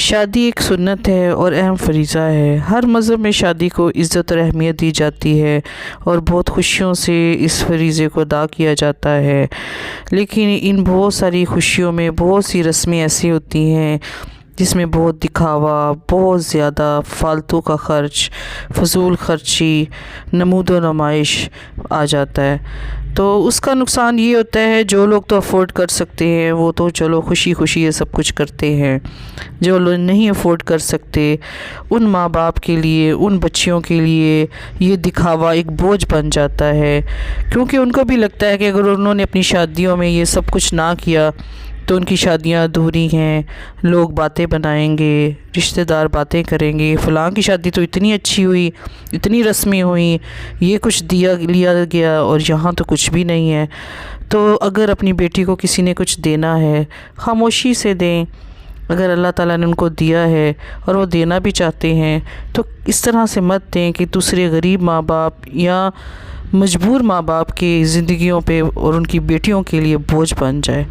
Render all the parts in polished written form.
شادی ایک سنت ہے اور اہم فریضہ ہے۔ ہر مذہب میں شادی کو عزت اور اہمیت دی جاتی ہے اور بہت خوشیوں سے اس فریضے کو ادا کیا جاتا ہے، لیکن ان بہت ساری خوشیوں میں بہت سی رسمیں ایسی ہوتی ہیں جس میں بہت دکھاوا، بہت زیادہ فالتو کا خرچ، فضول خرچی، نمود و نمائش آ جاتا ہے۔ تو اس کا نقصان یہ ہوتا ہے جو لوگ تو افورڈ کر سکتے ہیں وہ تو چلو خوشی خوشی یہ سب کچھ کرتے ہیں، جو لوگ نہیں افورڈ کر سکتے ان ماں باپ کے لیے، ان بچیوں کے لیے یہ دکھاوا ایک بوجھ بن جاتا ہے، کیونکہ ان کو بھی لگتا ہے کہ اگر انہوں نے اپنی شادیوں میں یہ سب کچھ نہ کیا تو ان کی شادیاں ادھوری ہیں، لوگ باتیں بنائیں گے، رشتہ دار باتیں کریں گے، فلاں کی شادی تو اتنی اچھی ہوئی، اتنی رسمی ہوئی، یہ کچھ لیا گیا اور یہاں تو کچھ بھی نہیں ہے۔ تو اگر اپنی بیٹی کو کسی نے کچھ دینا ہے خاموشی سے دیں، اگر اللہ تعالیٰ نے ان کو دیا ہے اور وہ دینا بھی چاہتے ہیں تو اس طرح سے مت دیں کہ دوسرے غریب ماں باپ یا مجبور ماں باپ کی زندگیوں پہ اور ان کی بیٹیوں کے لیے بوجھ بن جائے۔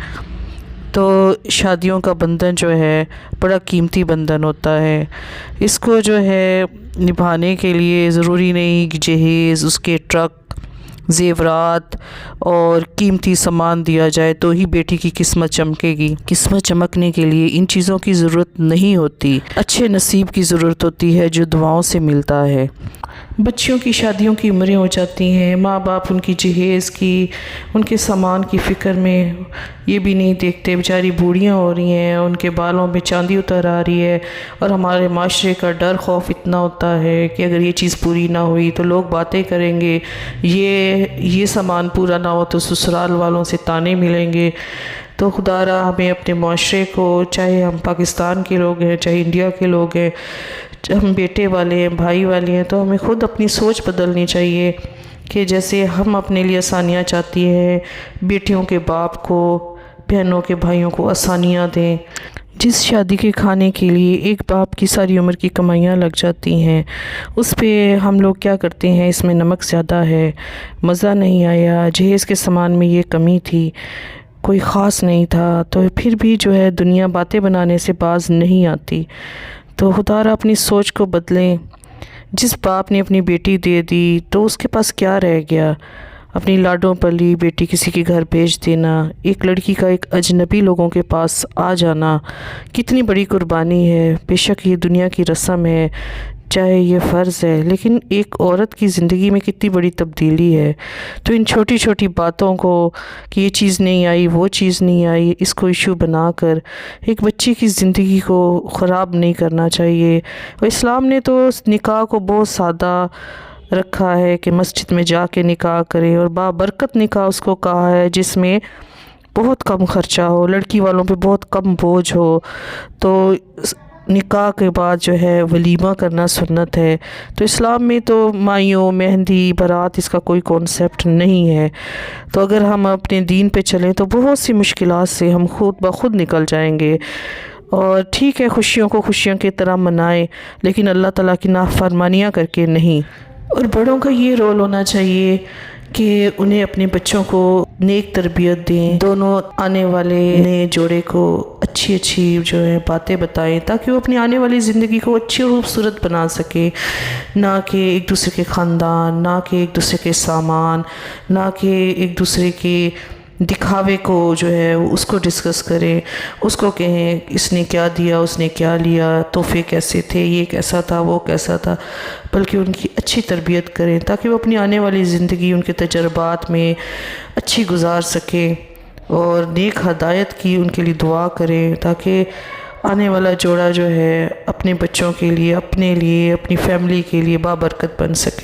تو شادیوں کا بندھن جو ہے بڑا قیمتی بندھن ہوتا ہے، اس کو جو ہے نبھانے کے لیے ضروری نہیں کہ جہیز، اس کے ٹرک، زیورات اور قیمتی سامان دیا جائے تو ہی بیٹی کی قسمت چمکے گی۔ قسمت چمکنے کے لیے ان چیزوں کی ضرورت نہیں ہوتی، اچھے نصیب کی ضرورت ہوتی ہے جو دعاؤں سے ملتا ہے۔ بچیوں کی شادیوں کی عمریں ہو جاتی ہیں، ماں باپ ان کی جہیز کی، ان کے سامان کی فکر میں یہ بھی نہیں دیکھتے، بیچاری بوڑھیاں ہو رہی ہیں، ان کے بالوں میں چاندی اتر آ رہی ہے، اور ہمارے معاشرے کا ڈر خوف اتنا ہوتا ہے کہ اگر یہ چیز پوری نہ ہوئی تو لوگ باتیں کریں گے، یہ سامان پورا نہ ہو تو سسرال والوں سے طعنے ملیں گے۔ تو خدا را ہمیں اپنے معاشرے کو، چاہے ہم پاکستان کے لوگ ہیں چاہے انڈیا کے لوگ ہیں، ہم بیٹے والے ہیں، بھائی والے ہیں، تو ہمیں خود اپنی سوچ بدلنی چاہیے کہ جیسے ہم اپنے لیے آسانیاں چاہتی ہیں، بیٹیوں کے باپ کو، بہنوں کے بھائیوں کو آسانیاں دیں۔ جس شادی کے کھانے کے لیے ایک باپ کی ساری عمر کی کمائیاں لگ جاتی ہیں، اس پہ ہم لوگ کیا کرتے ہیں، اس میں نمک زیادہ ہے، مزہ نہیں آیا، جہیز کے سامان میں یہ کمی تھی، کوئی خاص نہیں تھا، تو پھر بھی جو ہے دنیا باتیں بنانے سے باز نہیں آتی۔ تو خدا را اپنی سوچ کو بدلیں۔ جس باپ نے اپنی بیٹی دے دی تو اس کے پاس کیا رہ گیا؟ اپنی لاڈوں پلی بیٹی کسی کے گھر بھیج دینا، ایک لڑکی کا ایک اجنبی لوگوں کے پاس آ جانا کتنی بڑی قربانی ہے۔ بے شک یہ دنیا کی رسم ہے، چاہے یہ فرض ہے، لیکن ایک عورت کی زندگی میں کتنی بڑی تبدیلی ہے۔ تو ان چھوٹی چھوٹی باتوں کو کہ یہ چیز نہیں آئی، وہ چیز نہیں آئی، اس کو ایشو بنا کر ایک بچی کی زندگی کو خراب نہیں کرنا چاہیے۔ اور اسلام نے تو نکاح کو بہت سادہ رکھا ہے کہ مسجد میں جا کے نکاح کرے، اور بابرکت نکاح اس کو کہا ہے جس میں بہت کم خرچہ ہو، لڑکی والوں پہ بہت کم بوجھ ہو۔ تو نکاح کے بعد جو ہے ولیمہ کرنا سنت ہے۔ تو اسلام میں تو مائیوں، مہندی، بارات اس کا کوئی کانسیپٹ نہیں ہے۔ تو اگر ہم اپنے دین پہ چلیں تو بہت سی مشکلات سے ہم خود بخود نکل جائیں گے۔ اور ٹھیک ہے خوشیوں کو خوشیوں کی طرح منائیں، لیکن اللہ تعالیٰ کی نافرمانیاں کر کے نہیں۔ اور بڑوں کا یہ رول ہونا چاہیے کہ انہیں اپنے بچوں کو نیک تربیت دیں، دونوں آنے والے نئے جوڑے کو اچھی اچھی جو ہے باتیں بتائیں تاکہ وہ اپنی آنے والی زندگی کو اچھی اور خوبصورت بنا سکے، نہ کہ ایک دوسرے کے خاندان، نہ کہ ایک دوسرے کے سامان، نہ کہ ایک دوسرے کے دکھاوے کو جو ہے اس کو ڈسکس کریں، اس کو کہیں اس نے کیا دیا، اس نے کیا لیا، تحفے کیسے تھے، یہ کیسا تھا، وہ کیسا تھا، بلکہ ان کی اچھی تربیت کریں تاکہ وہ اپنی آنے والی زندگی ان کے تجربات میں اچھی گزار سکیں، اور نیک ہدایت کی ان کے لیے دعا کریں تاکہ آنے والا جوڑا جو ہے اپنے بچوں کے لیے، اپنے لیے، اپنی فیملی کے لیے بابرکت بن سکے۔